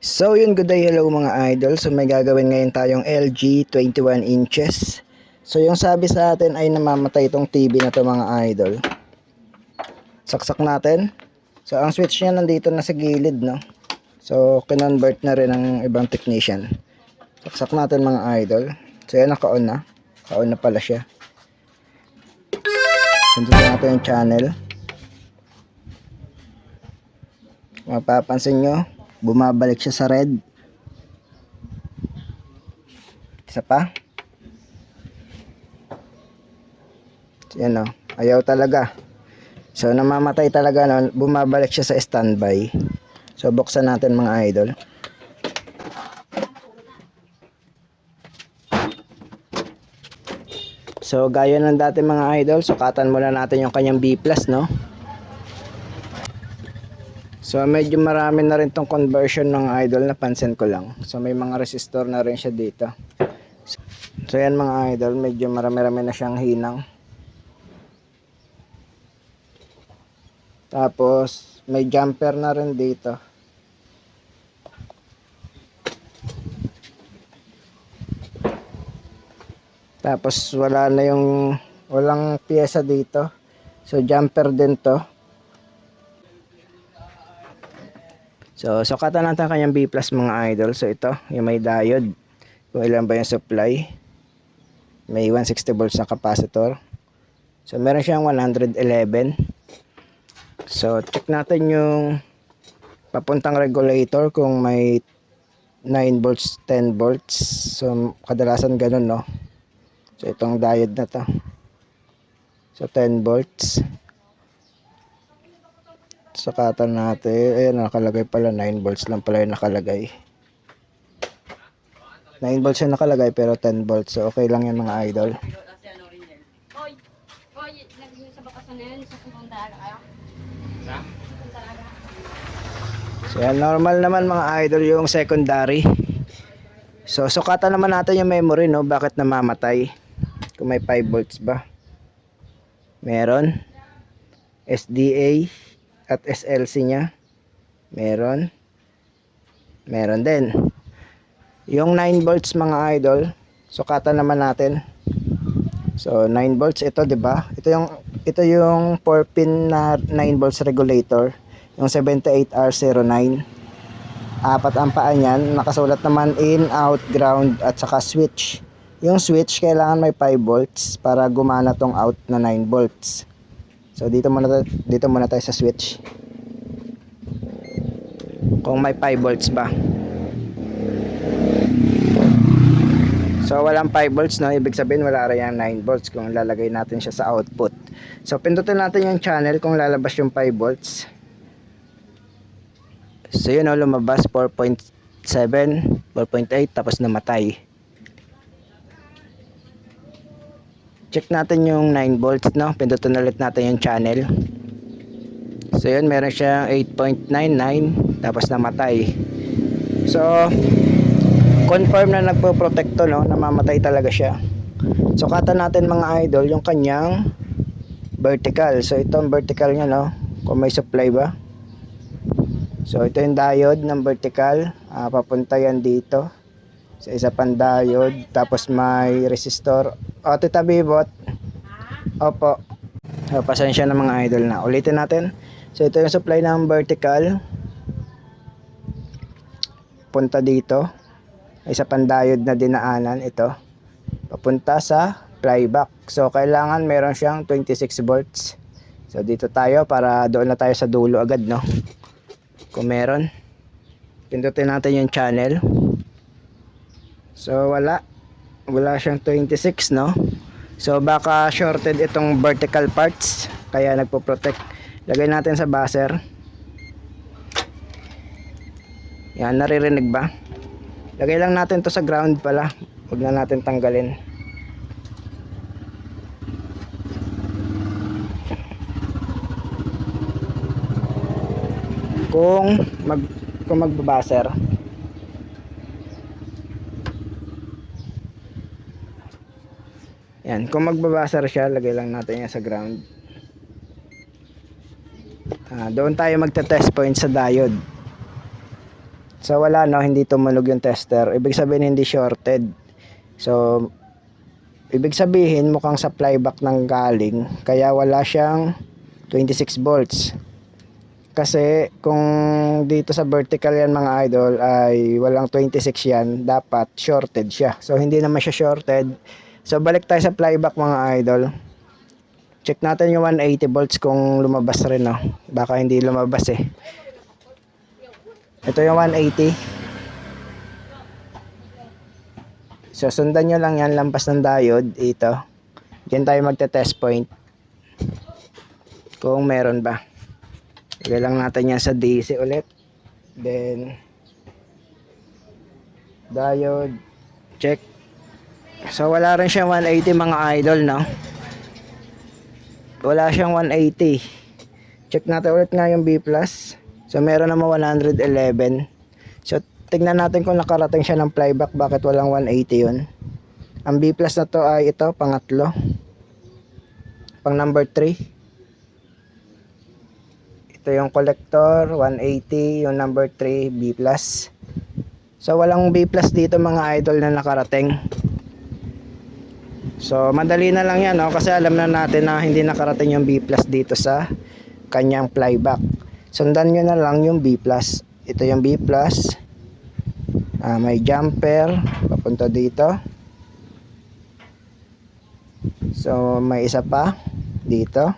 So yun, good day, hello mga idol. So may gagawin ngayon tayong LG 21 inches. So yung sabi sa atin ay namamatay itong TV na to mga idol. Saksak natin. So ang switch niya nandito na sa gilid, no. So kinonvert na rin ng ibang technician. Saksak natin mga idol. So yan, naka-on na. Naka-on na pala siya. Pindutin natin yung channel. Mapapansin nyo, bumabalik siya sa red. Isa pa. So, yan o. Ayaw talaga. So namamatay talaga, no? Bumabalik siya sa standby. So buksan natin mga idol. So gaya ng dati mga idol, sukatan muna natin yung kanyang B+, no? So medyo marami na rin tong conversion ng idol, napansin ko lang. So may mga resistor na rin siya dito. So yan mga idol, medyo marami-rami na siyang hinang. Tapos may jumper na rin dito. Tapos wala na yung walang piyesa dito. So jumper din to. So sukatan natin kanyang B+ mga idol. So ito, yung may diode. Kung ilan ba yung supply. May 160 volts na capacitor. So meron siyang 111. So check natin yung papuntang regulator kung may 9 volts, 10 volts. So kadalasan ganun, no. So itong diode na to. So 10 volts. Sukatan natin. Ayan, nakalagay pala 9 volts lang pala yung nakalagay. 9 volts yung nakalagay pero 10 volts. So okay lang yan mga idol. So yan, normal naman mga idol yung secondary. So sukatan naman natin yung memory, no. Bakit namamatay? Kung may 5 volts ba? Meron. SDA at SLC nya meron din. Yung 9 volts mga idol, sukatan naman natin. So 9 volts ito, 'di ba? Ito yung 4 pin na 9 volts regulator, yung 78R09. Apat ang paa niyan, nakasulat naman in, out, ground at saka switch. Yung switch kailangan may 5 volts para gumana tong out na 9 volts. So dito muna tayo sa switch. Kung may 5 volts ba. So walang 5 volts, no, ibig sabihin wala rin yung 9 volts kung lalagay natin siya sa output. So pindutin natin yung channel kung lalabas yung 5 volts. So yun, no, lumabas 4.7, 4.8 tapos namatay. Check natin yung 9 volts, no? Pindutin ulit natin yung channel. So yun, meron siyang 8.99 tapos namatay. So confirm na nagpo-protecto, no? Namamatay talaga siya. Sukatan natin mga idol yung kanyang vertical. So ito ang vertical niya, no? Kung may supply ba. So ito yung diode ng vertical. Papunta yan dito. So isa pang diode, tapos may resistor. O, Tita Bibot. Opo. So, pasensya na mga idol na. Ulitin natin. So ito yung supply ng vertical. Punta dito. Isa pang diode na dinaanan ito. Papunta sa flyback. So kailangan meron siyang 26 volts. So dito tayo para doon na tayo sa dulo agad, no. Kung meron. Pindutin natin yung channel. So wala siyang 26, no. So baka shorted itong vertical parts kaya nagpo-protect. Lagay natin sa buzzer. Yan, naririnig ba? Lagay lang natin to sa ground pala. Huwag na natin tanggalin. Kung magbabuzzer, yan, kung magbabuzzer siya, lagay lang natin yan sa ground. Doon tayo magte-test point sa diode. So wala no, hindi tumunog yung tester. Ibig sabihin hindi shorted. So ibig sabihin mukhang supply back ng galing, kaya wala siyang 26 volts. Kasi kung dito sa vertical yan mga idol ay walang 26 yan, dapat shorted siya. So hindi naman siya shorted. So balik tayo sa flyback mga idol. Check natin yung 180 volts kung lumabas rin no. Baka hindi lumabas eh. Ito yung 180. So sundan nyo lang yan, lampas ng diode ito. Diyan tayo magte-test point kung meron ba. Lagay lang natin yan sa DC ulit. Then diode check. So wala rin siyang 180 mga idol no. Wala siyang 180. Check natin ulit nga yung B+. So meron naman 111. So tingnan natin kung nakarating siya ng flyback, bakit walang 180 yun. Ang B+ na to ay ito, pangatlo. Pang number 3. Ito yung collector, 180, yung number 3, B+. So walang B+ dito mga idol na nakarating. So madali na lang yan no? Kasi alam na natin na hindi nakarating yung B+ dito sa kanyang flyback. Sundan nyo na lang yung B+. Ito yung B+. May jumper papunta dito. So may isa pa dito.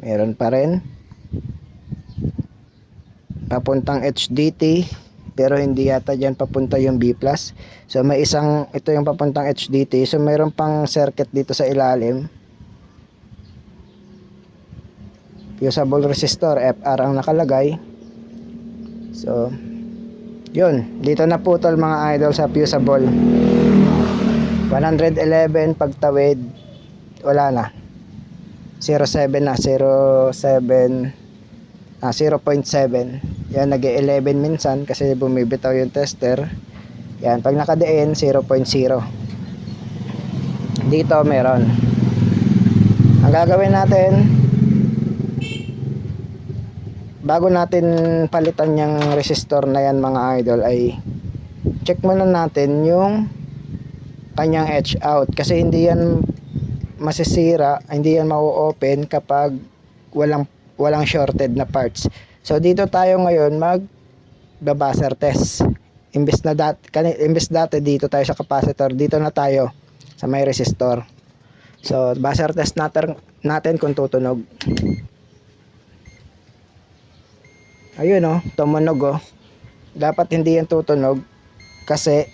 Meron pa rin. Papuntang HDT. Pero hindi yata dyan papunta yung B+. So may isang, ito yung papuntang HDT. So mayroon pang circuit dito sa ilalim. Fusible resistor, FR ang nakalagay. So yun, dito na putol mga idol sa fusible. 111 pagtawid, wala na. 07 na, 07, 0.7. Yan, nag-11 minsan kasi bumibitaw yung tester. Yan, pag nakadiin 0.0. Dito meron. Ang gagawin natin, bago natin palitan yung resistor na yan mga idol, ay check muna natin yung kanyang edge out. Kasi hindi yan masisira, hindi yan mau-open kapag walang shorted na parts. So dito tayo ngayon mag-buzzer test. Imbes dati dito tayo sa capacitor, dito na tayo sa may resistor. So buzzer test natin kung tutunog. Ayun oh, tumunog oh. Dapat hindi yan tutunog kasi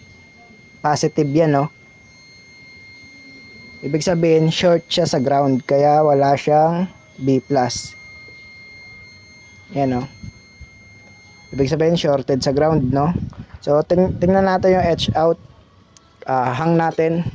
positive yan oh. Ibig sabihin short siya sa ground kaya wala siyang B+. Yan o. Ibig sabihin shorted sa ground no. So tingnan natin yung edge out. Hang natin.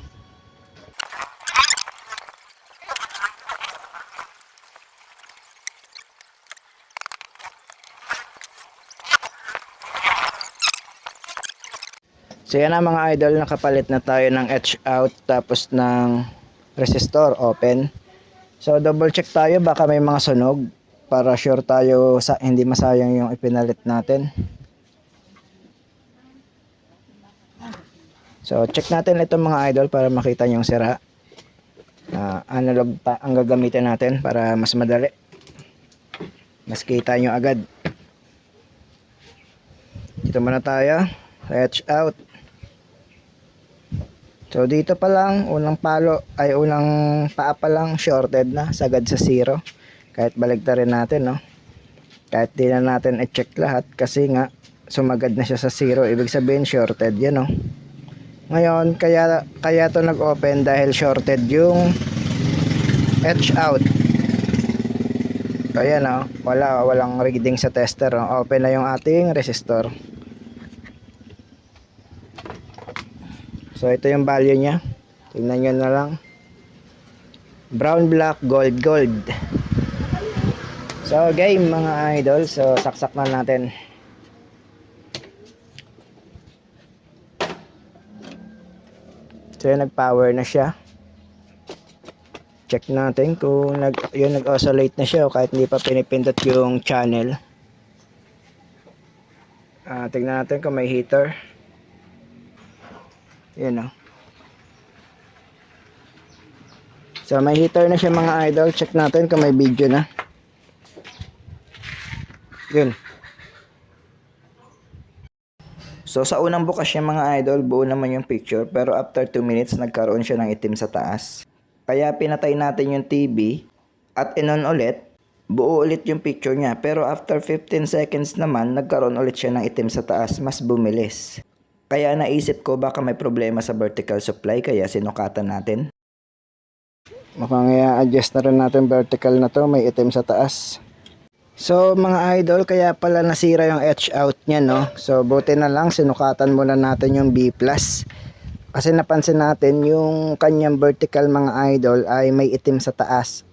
So yan na mga idol, nakapalit na tayo ng edge out tapos ng resistor open. So double check tayo baka may mga sunog para sure tayo sa hindi masayang yung ipinalit natin. So check natin ito mga idol para makita yung sira. Analog pa ang gagamitin natin para mas madali. Mas kita nyo agad. Dito muna tayo sa edge out. So dito pa lang unang paa pa lang shorted na, sagad sa 0. Kahit baligtarin natin no. Kahit di na natin i-check lahat kasi nga sumagad na siya sa 0, ibig sabihin shorted yan no. Ngayon kaya to nag-open dahil shorted yung edge out. Ayan no, walang reading sa tester no? Open na yung ating resistor. So ito yung value nya. Tingnan nyo na lang. Brown, black, gold, gold. So game mga idol. So saksak na natin. So yun, nag-power na siya. Check natin kung nag-oscillate na siya o kahit hindi pa pinipindot yung channel. Tingnan natin kung may heater. Yan o. So may heater na siya mga idol. Check natin kung may video na. Yun. So sa unang bukas niya mga idol, buo naman yung picture. Pero after 2 minutes, nagkaroon siya ng itim sa taas. Kaya pinatay natin yung TV at inon ulit. Buo ulit yung picture niya. Pero after 15 seconds naman, nagkaroon ulit siya ng itim sa taas. Mas bumilis. Kaya naisip ko baka may problema sa vertical supply. Kaya sinukatan natin. Mukhang i-adjust na rin natin vertical na to. May itim sa taas. So mga idol, kaya pala nasira yung etch out niya, no? So buti na lang sinukatan muna natin yung B+. Kasi napansin natin yung kanyang vertical mga idol ay may itim sa taas.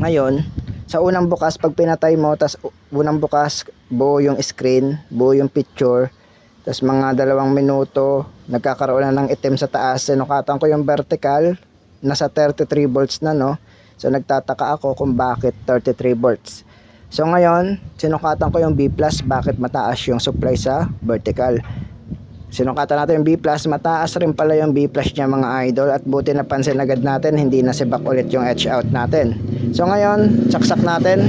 Ngayon, sa unang bukas pag pinatay mo, tas unang bukas buo yung screen, buo yung picture, tas mga 2 minuto nagkakaroon na ng itim sa taas. Sinukatan ko yung vertical, nasa 33 volts na, no? So nagtataka ako kung bakit 33 volts. So ngayon, sinukatan ko yung B+, bakit mataas yung supply sa vertical. Sinukatan natin yung B+, mataas rin pala yung B+ niya mga idol, at buti napansin agad natin, hindi nasibak ulit yung etch out natin. So ngayon, saksak natin.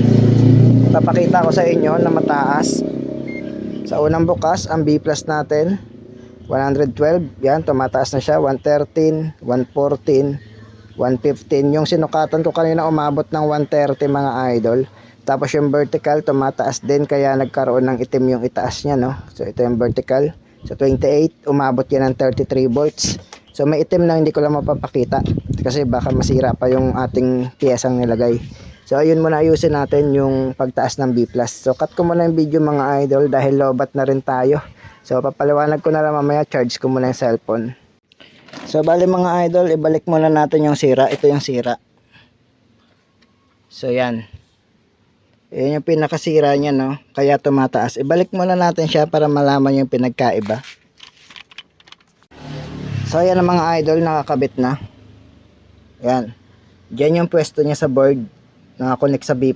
Papakita ko sa inyo na mataas. Sa unang bukas, ang B+ natin, 112, yan, tumataas na siya, 113, 114, 115. Yung sinukatan ko kanina umabot ng 130 mga idol. Tapos yung vertical tumataas din, kaya nagkaroon ng itim yung itaas niya, no? So ito yung vertical. So 28, umabot yan ng 33 volts. So may itim na hindi ko lang mapapakita kasi baka masira pa yung ating piyesang nilagay. So ayun muna, ayusin natin yung pagtaas ng B+. So cut ko muna yung video mga idol dahil lobat na rin tayo. So papaliwanag ko na lang mamaya, charge ko muna yung cellphone. So bali mga idol, ibalik muna natin yung sira. Ito yung sira. So yan. Yan yung pinakasira niya, no? Kaya tumataas. Ibalik muna natin siya para malaman yung pinagkaiba. So yan ang mga idol, nakakabit na. Yan. Diyan yung pwesto niya sa board. Nakakonect sa B+.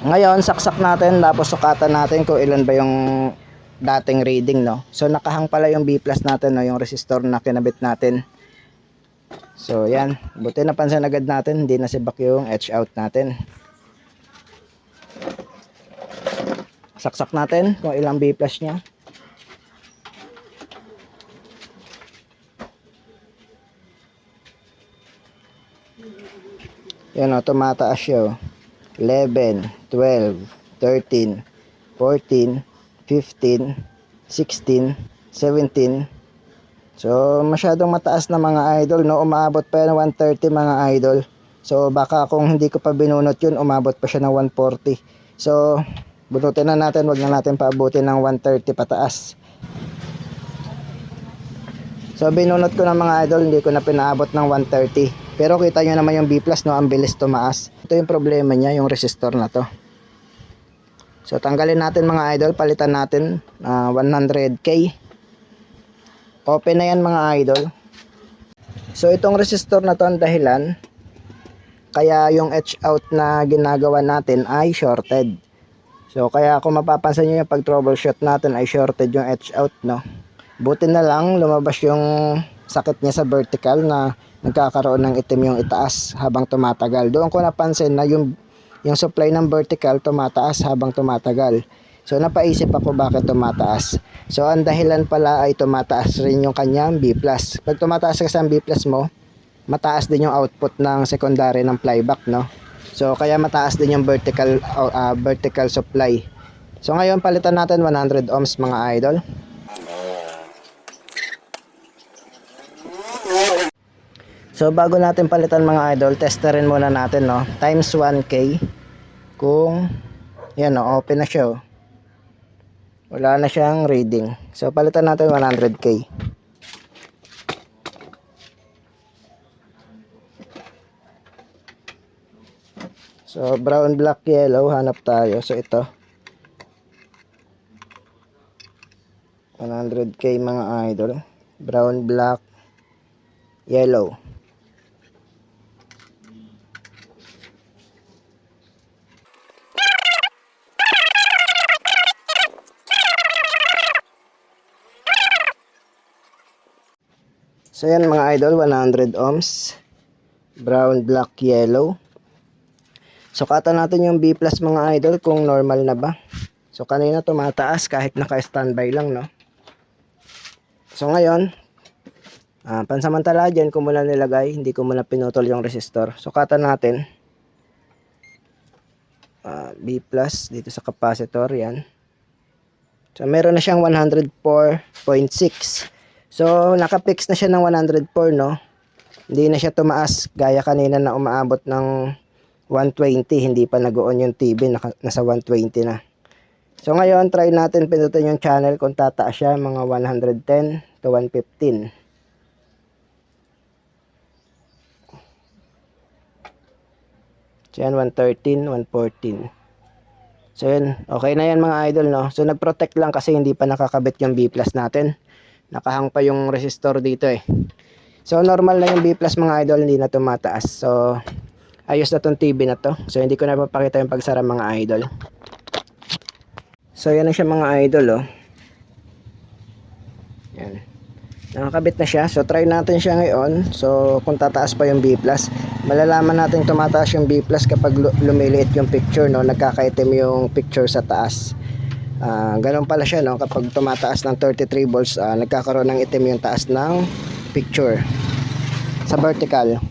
Ngayon, saksak natin, tapos sukatan natin kung ilan ba yung dating reading, no? So nakahang pala yung B+ natin, no? Yung resistor na kinabit natin. So yan, buti napansin agad natin, hindi nasibak yung etch out natin. Saksak natin kung ilang B+ niya. Yan o, tumataas siya o. 11, 12, 13, 14, 15, 16, 17. So masyadong mataas na mga idol, no? Umaabot pa yan ng 130 mga idol. So baka kung hindi ko pa binunot yun, umabot pa siya ng 140. So bunutin na natin, wag na natin paabutin ng 130 pataas. So binunot ko ng mga idol, hindi ko na pinaabot ng 130. Pero kita nyo naman yung B+, no? Ang bilis tumaas. Ito yung problema niya, yung resistor na to. So tanggalin natin mga idol, palitan natin 100K. Open na yan mga idol. So itong resistor na to ang dahilan kaya yung etch out na ginagawa natin ay shorted. So kaya kung mapapansin nyo yung pag troubleshoot natin ay shorted yung etch out, no? Buti na lang lumabas yung sakit niya sa vertical na nagkakaroon ng itim yung itaas habang tumatagal. Doon ko napansin na yung supply ng vertical tumataas habang tumatagal. So napaisip ako bakit tumataas. So ang dahilan pala ay tumataas rin yung kanyang B+. Pag tumataas kasi ang B+ mo, mataas din yung output ng secondary ng flyback, no? So kaya mataas din yung vertical supply. So ngayon palitan natin 100 ohms mga idol. So bago natin palitan mga idol, testerin muna natin, no? Times 1K. Kung yan, no, open na siya, oh. Wala na siyang reading. So palitan natin 100K. So brown, black, yellow, hanap tayo. So ito 100K mga idol. Brown, black, yellow. So yan mga idol, 100 ohms. Brown, black, yellow. Sukatan natin yung B plus mga idol kung normal na ba. So kanina tumataas kahit naka-standby lang, no. So ngayon, pansamantala dyan ko muna nilagay, hindi ko muna pinutol yung resistor. Sukatan natin. B plus dito sa capacitor, yan. So meron na siyang 104.6. So naka-fix na siya ng 104, no. Hindi na siya tumaas gaya kanina na umaabot ng 120, hindi pa nag-on yung TV, nasa 120 na. So ngayon, try natin pindutin yung channel kung tataas siya, mga 110 to 115. So yan, 113, 114. So yun, okay na yan mga idol, no? So nag-protect lang kasi hindi pa nakakabit yung B plus natin. Nakahang pa yung resistor dito eh. So normal na yung B plus mga idol, hindi na tumataas. So ayos na tong TV na to. So hindi ko na papakita yung pagsara mga idol. So yan na siya mga idol, oh. Yan. Nakakabit na siya. So try natin siya ngayon. So kung tataas pa yung B plus, malalaman natin tumataas yung B plus kapag lumiliit yung picture, no. Nagkakaitim yung picture sa taas. Ganun pala siya, no. Kapag tumataas ng 33 volts, nagkakaroon ng itim yung taas ng picture sa vertical.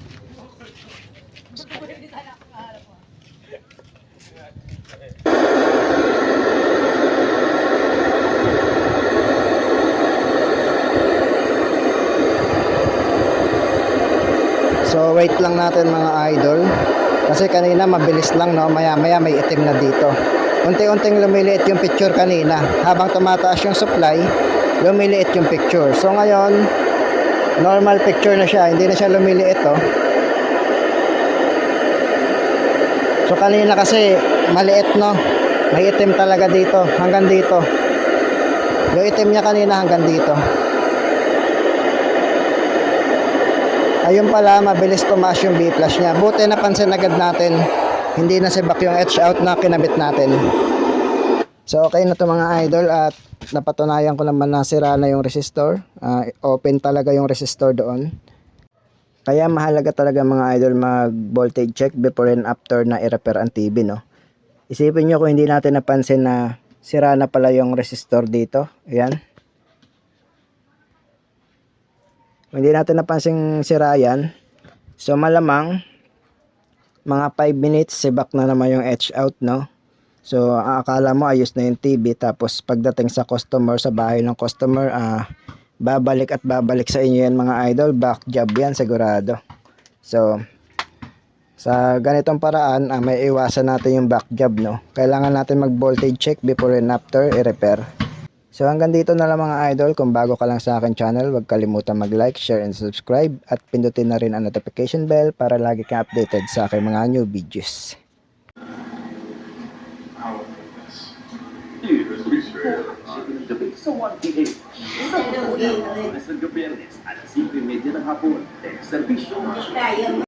So wait lang natin mga idol, kasi kanina mabilis lang, no. Maya maya may itim na dito. Unti-unting lumiliit yung picture kanina. Habang tumataas yung supply, lumiliit yung picture. So ngayon, normal picture na siya, hindi na siya lumiliit, oh. So kanina kasi maliit, no. May itim talaga dito, hanggang dito. Yung itim niya kanina hanggang dito. Ayun pala, mabilis tumaas yung B plus niya. Buti napansin agad natin, hindi na sibak yung edge out na kinabit natin. So okay na to mga idol, at napatunayan ko naman na sira na yung resistor. Open talaga yung resistor doon. Kaya mahalaga talaga mga idol mag voltage check before and after na i-repair ang TV, no. Isipin nyo kung hindi natin napansin na sira na pala yung resistor dito. Ayan. Kung hindi natin napansin sira yan, so malamang mga 5 minutes sibak na naman yung edge out, no. So akala mo ayos na yung TV, tapos pagdating sa customer, sa bahay ng customer, babalik at babalik sa inyo yan mga idol. Back job yan sigurado. So sa ganitong paraan, may iwasan natin yung back job, no. Kailangan natin mag voltage check before and after i-repair. So hanggang dito na lang mga idol. Kung bago ka lang sa akin channel, huwag kalimutan mag-like, share, and subscribe. At pindutin na rin ang notification bell para lagi kang updated sa aking mga new videos. Sa 1 p.m. Sa Lunes hanggang Biyernes, alas 5:30 ng hapon, serbisyo